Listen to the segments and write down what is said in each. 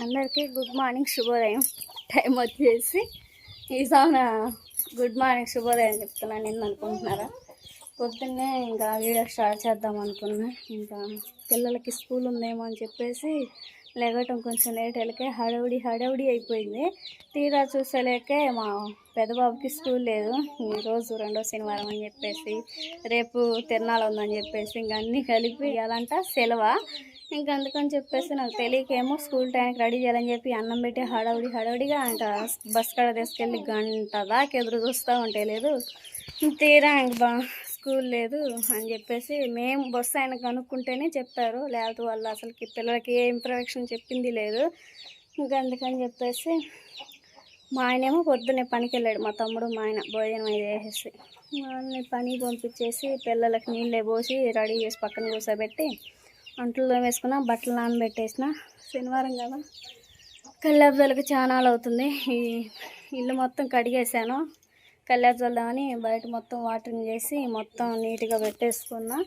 అందరికీ good morning శుభోదయం. Time వచ్చేసి ఈ సాన గుడ్ మార్నింగ్ శుభోదయం చెప్తున్నాను. నేను అనుకుంటున్నారా? పొద్దున్నే ఇంకా వీడియో స్టార్ట్ చేద్దాం అనుకున్నా. ఇంకా పిల్లలకి స్కూల్ ఉందేమో అని చెప్పేసి లేగటం కొంచెం లేట్ వెళ్ళకే హడావుడి అయిపోయింది. తీరా చూసేలేకే మా పెద్దబాబుకి స్కూల్ లేదు. ఈరోజు 2వ శనివారం అని చెప్పేసి, రేపు తిరణాలు ఉందని చెప్పేసి ఇంకా అన్నీ కలిపి ఇవ్వాలంట సెలవు. ఇంకా అందుకని చెప్పేసి నాకు తెలియకేమో స్కూల్ టైంకి రెడీ చేయాలని చెప్పి అన్నం పెట్టి హడావుడిగా ఇంకా బస్ కాడ తీసుకెళ్ళి గంట దాకా ఎదురు చూస్తూ ఉంటే లేదు. తీరా ఇంకా స్కూల్ లేదు అని చెప్పేసి మేము బస్సు ఆయన కనుక్కుంటేనే చెప్పారు, లేకపోతే వాళ్ళు అసలుకి పిల్లలకి ఏ ఇంప్రొడక్షన్ చెప్పింది లేదు. ఇంకా అందుకని చెప్పేసి మా ఆయనేమో పొద్దున్నే పనికి వెళ్ళాడు. మా తమ్ముడు మా ఆయన భోజనం అది వేసేసి వాళ్ళని పని పంపించేసి పిల్లలకి నీళ్ళే పోసి రెడీ చేసి పక్కన కూర్చోబెట్టి అంట్లో వేసుకున్న బట్టలు నానబెట్టేసిన. శనివారం కదా, కల్లాపుజలకి చాలా అవుతుంది. ఈ ఇల్లు మొత్తం కడిగేసాను. కల్లాపు చల్దామని బయట మొత్తం వాటరింగ్ చేసి మొత్తం నీట్గా పెట్టేసుకున్నా.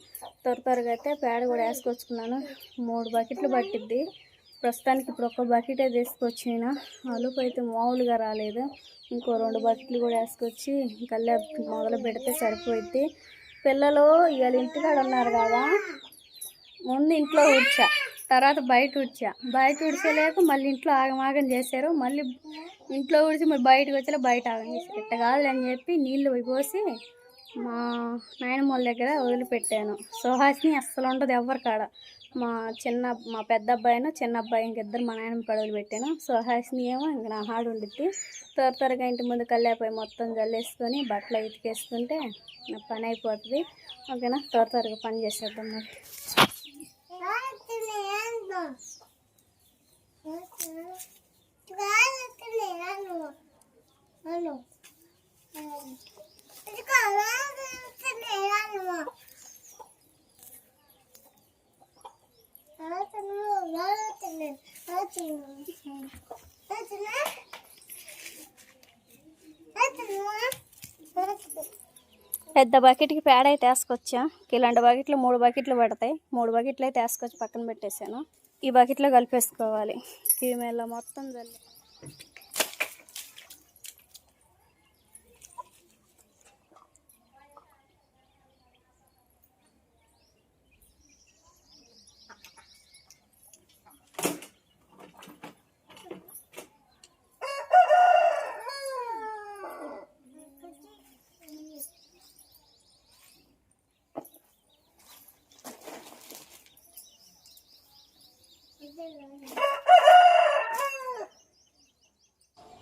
త్వరగా అయితే పేడ కూడా వేసుకొచ్చుకున్నాను. 3 బకెట్లు పట్టిద్ది ప్రస్తుతానికి. ఇప్పుడు 1 బకెటే తీసుకొచ్చిన. అలుపు అయితే మామూలుగా రాలేదు. ఇంకో 2 బకెట్లు కూడా వేసుకొచ్చి కల్లాపు మొదలు పెడితే సరిపోయిద్ది. పిల్లలు ఇవాళ ఇంటికాడ ఉన్నారు కదా, ముందు ఇంట్లో ఊడ్చా, తర్వాత బయట ఊడ్చలేక మళ్ళీ ఇంట్లో ఆగమాగం చేశారు. మళ్ళీ ఇంట్లో ఊడ్చి మళ్ళీ బయటకు వచ్చేలా బయట ఆగం చేశారు. ఇట్ట కాదని చెప్పి నీళ్ళు పోసి మా నాయనమ్మల దగ్గర వదిలిపెట్టాను. సుహాసిని అస్సలు ఉండదు ఎవరి కాడ. మా పెద్ద అబ్బాయిను చిన్న అబ్బాయి ఇంకిద్దరు మా నాయనమ్మ కాడ వదిలిపెట్టాను. సుహాసిని ఏమో ఇంక నా హాడు ఉండిద్ది. త్వరగా ఇంటి ముందు కల్లాపోయి మొత్తం జల్లేసుకొని బట్టలు ఇతికేసుకుంటే నా పని అయిపోతుంది. ఓకేనా? త్వరగా పని చేసేద్దాం. మరి పెద్ద బకెట్కి పేడ అయితే వేసుకొచ్చా. ఇలాంటి బకెట్లు 3 బకెట్లు పడతాయి. 3 బకెట్లు అయితే వేసుకొచ్చి పక్కన పెట్టేశాను. ఈ బకెట్లో కలిపేసుకోవాలి. కీమేళ్ళ మొత్తం జల్లి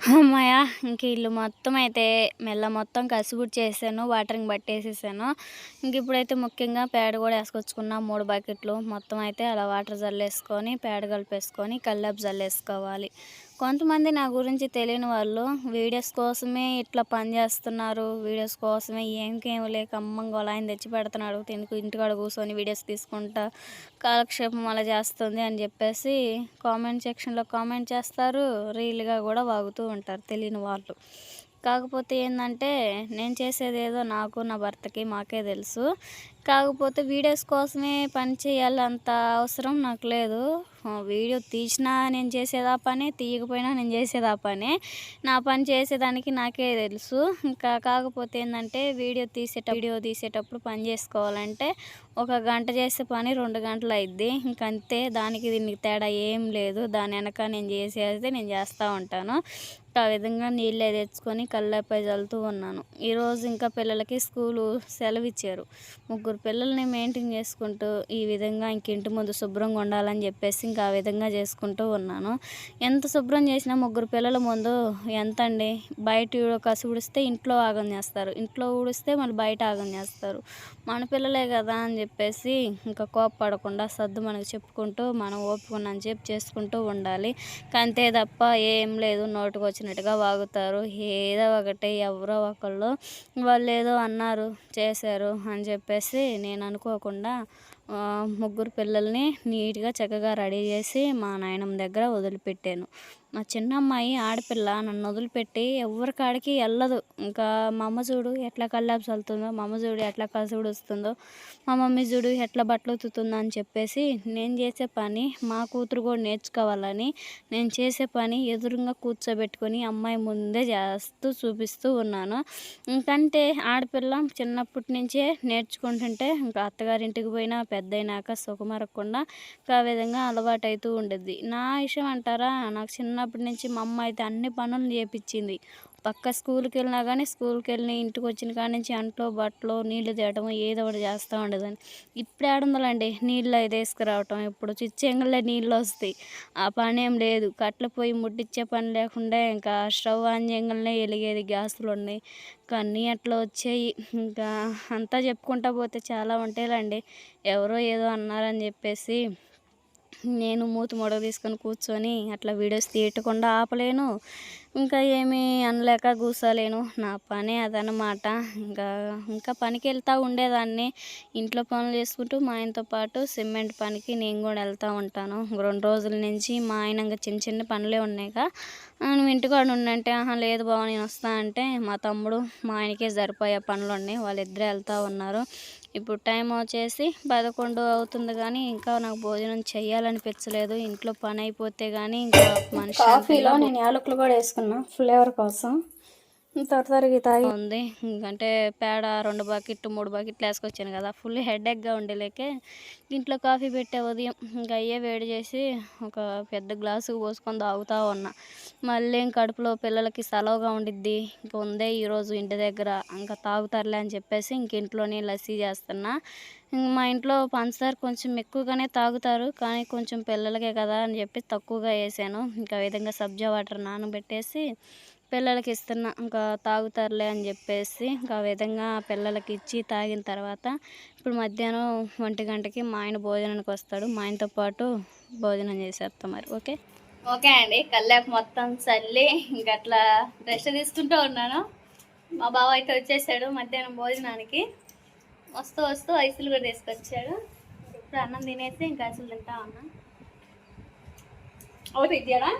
అమ్మాయ. ఇంక ఇల్లు మొత్తం అయితే మొత్తం కసుబుడి చేసాను, వాటరింగ్ పట్టేసేసాను. ఇంక ఇప్పుడైతే ముఖ్యంగా పేడ కూడా వేసుకొచ్చుకున్నా. 3 బకెట్లు మొత్తం అయితే అలా వాటర్ జల్లేసుకొని పేడ కలిపేసుకొని కల్లాపు జల్లేసుకోవాలి. కొంతమంది నా గురించి తెలియని వాళ్ళు వీడియోస్ కోసమే ఇట్లా పని చేస్తున్నారు, వీడియోస్ కోసమే ఏం లేక అమ్మంగా ఆయన తెచ్చి పెడుతున్నాడు, ఇంటికాడ కూర్చొని వీడియోస్ తీసుకుంటా కాలక్షేపం అలా చేస్తుంది అని చెప్పేసి కామెంట్ సెక్షన్లో కామెంట్ చేస్తారు. రీల్గా కూడా వాగుతూ ఉంటారు తెలియని వాళ్ళు. కాకపోతే ఏంటంటే నేను చేసేది ఏదో నాకు నా భర్తకి మాకే తెలుసు. కాకపోతే వీడియోస్ కోసమే పని చేయాలంత అవసరం నాకు లేదు. వీడియో తీసినా నేను చేసేదా పనే, తీయకపోయినా నేను చేసేదా పనే. నా పని చేసేదానికి నాకే తెలుసు. ఇంకా కాకపోతే ఏంటంటే వీడియో తీసేటప్పుడు పని చేసుకోవాలంటే 1 గంట చేసే పని 2 గంటలు అయిద్ది. ఇంకంతే. దానికి దీనికి తేడా ఏం లేదు. దాని వెనక నేను చేస్తూ ఉంటాను. ఆ విధంగా నీళ్ళే తెచ్చుకొని కల్లాపై చల్లుతూ ఉన్నాను. ఈరోజు ఇంకా పిల్లలకి స్కూలు సెలవు ఇచ్చారు. 3 పిల్లల్ని మెయింటైన్ చేసుకుంటూ ఈ విధంగా ఇంటి ముందు శుభ్రంగా ఉండాలని చెప్పేసి ఇంకా ఆ విధంగా చేసుకుంటూ ఉన్నాను. ఎంత శుభ్రం చేసినా 3 పిల్లల ముందు ఎంత అండి. బయట కసు ఊడిస్తే ఇంట్లో ఆగం చేస్తారు, ఇంట్లో ఊడిస్తే మళ్ళీ బయట ఆగం చేస్తారు. మన పిల్లలే కదా అని చెప్పేసి ఇంకా కోప్పడకుండా సర్దు మనకు చెప్పుకుంటూ మనం ఓపుకున్నాను చెప్పి చేసుకుంటూ ఉండాలి. అంతే తప్ప ఏం లేదు. నోటుకు వచ్చినట్టుగా వాగుతారు. ఏదో ఒకటి ఎవరో ఒకళ్ళు వాళ్ళు ఏదో అన్నారు చేశారు అని చెప్పేసి నేను అనుకోకుండా 3 పిల్లల్ని నీట్గా చక్కగా రెడీ చేసి మా నాయనమ్మ దగ్గర వదిలిపెట్టాను. మా చిన్న అమ్మాయి ఆడపిల్ల నన్ను వదిలిపెట్టి ఎవరి కాడికి వెళ్ళదు. ఇంకా మా అమ్మ చూడు ఎట్లా కల్లాపు చల్లుతుందో, మా అమ్మ చూడు ఎట్లా కసుడు వస్తుందో, మా మమ్మీ చూడు ఎట్లా బట్టలు ఉతుకుతుందో అని చెప్పేసి నేను చేసే పని మా కూతురు కూడా నేర్చుకోవాలని నేను చేసే పని ఎదురుగా కూర్చోబెట్టుకొని అమ్మాయి ముందే చేస్తూ చూపిస్తూ ఉన్నాను. ఇంకంటే ఆడపిల్ల చిన్నప్పటి నుంచే నేర్చుకుంటుంటే ఇంకా అత్తగారింటికి పోయినా పెద్దయినాక సుఖమరగకుండా ఇంకా ఆ విధంగా అలవాటు అవుతూ ఉండేది. నా విషయం అంటారా, నాకు చిన్నప్పటి నుంచి మా అమ్మ అయితే అన్ని పనులు చేపించింది. పక్క స్కూల్కి వెళ్ళినా కానీ స్కూల్కి వెళ్ళి ఇంటికి వచ్చిన కాడ నుంచి అంట్లో బట్టలు నీళ్లు తేయడం ఏదో ఒకటి చేస్తూ ఉండేదని. ఇప్పుడు ఏడుందలండి నీళ్ళు అయితే వేసుకురావటం, ఇప్పుడు చిచ్చెంగుల్లో నీళ్ళు వస్తాయి. ఆ పని ఏం లేదు. కట్టెల పొయ్యి ముట్టించే పని లేకుండా ఇంకా స్టవ్ ఆన్ చేయగానే వెలిగేది, గ్యాసులు ఉన్నాయి. కానీ అట్లా వచ్చాయి. ఇంకా అంతా చెప్పుకుంటా పోతే చాలా ఉంటాయిలండి. ఎవరో ఏదో అన్నారని చెప్పేసి నేను మూతి మొడవ తీసుకొని కూర్చొని అట్లా వీడియోస్ తీయకుండా ఆపలేను. ఇంకా ఏమీ అనలేక కూర్చోలేను. నా పని అదనమాట. ఇంకా పనికి వెళ్తూ ఉండేదాన్ని. ఇంట్లో పనులు చేసుకుంటూ మా ఆయనతో పాటు సిమెంట్ పనికి నేను కూడా వెళ్తూ ఉంటాను. 2 రోజుల నుంచి మా ఆయన ఇంకా చిన్న చిన్న పనులే ఉన్నాయిగా, నువ్వు ఇంటికాడ ఉండంటే లేదు బావ నేను వస్తా అంటే మా తమ్ముడు మా ఆయనకే సరిపోయే పనులు ఉన్నాయి. వాళ్ళిద్దరే వెళ్తూ ఉన్నారు. ఇప్పుడు టైం వచ్చేసి 11 అవుతుంది కానీ ఇంకా నాకు భోజనం చెయ్యాలనిపించలేదు. ఇంట్లో పని అయిపోతే కానీ ఇంకా మనిషి కాఫీలో నేను యాలకులు కూడా వేసుకున్నా ఫ్లేవర్ కోసం. త్వరగా తాగి ఉంది. ఇంకంటే పేడ 2 బకెట్లు 3 బకెట్లు వేసుకొచ్చాను కదా, ఫుల్ హెడేక్గా ఉండేలేకే ఇంట్లో కాఫీ పెట్టే ఉదయం ఇంకా అయ్యే వేడి చేసి ఒక పెద్ద గ్లాసు పోసుకొని తాగుతూ ఉన్నా. మళ్ళీ కడుపులో పిల్లలకి సెలవుగా ఉండిద్ది ఇంకా ఉందే ఈరోజు ఇంటి దగ్గర, ఇంకా తాగుతారులే అని చెప్పేసి ఇంక ఇంట్లోనే లస్సీ చేస్తున్నా. మా ఇంట్లో పంచదార కొంచెం ఎక్కువగానే తాగుతారు, కానీ కొంచెం పిల్లలకే కదా అని చెప్పి తక్కువగా వేసాను. ఇంకా విధంగా సబ్జా వాటర్ నానబెట్టేసి పిల్లలకి ఇస్తున్నా. ఇంకా తాగుతారులే అని చెప్పేసి ఇంకా ఆ విధంగా పిల్లలకి ఇచ్చి తాగిన తర్వాత ఇప్పుడు మధ్యాహ్నం 1 గంటకి మా ఆయన భోజనానికి వస్తాడు. మా ఆయనతో పాటు భోజనం చేసేస్తాం మరి. ఓకే అండి. కల్లాపు మొత్తం చల్లి ఇంకా అట్లా రెస్ట్ తీసుకుంటూ ఉన్నాను. మా బావ అయితే వచ్చేసాడు మధ్యాహ్నం భోజనానికి. వస్తూ ఐసులు కూడా తీసుకొచ్చాడు. ఇప్పుడు అన్నం తినేసి ఇంకా ఐసులు తింటా ఉన్నా. ఒకటి ఇచ్చాడా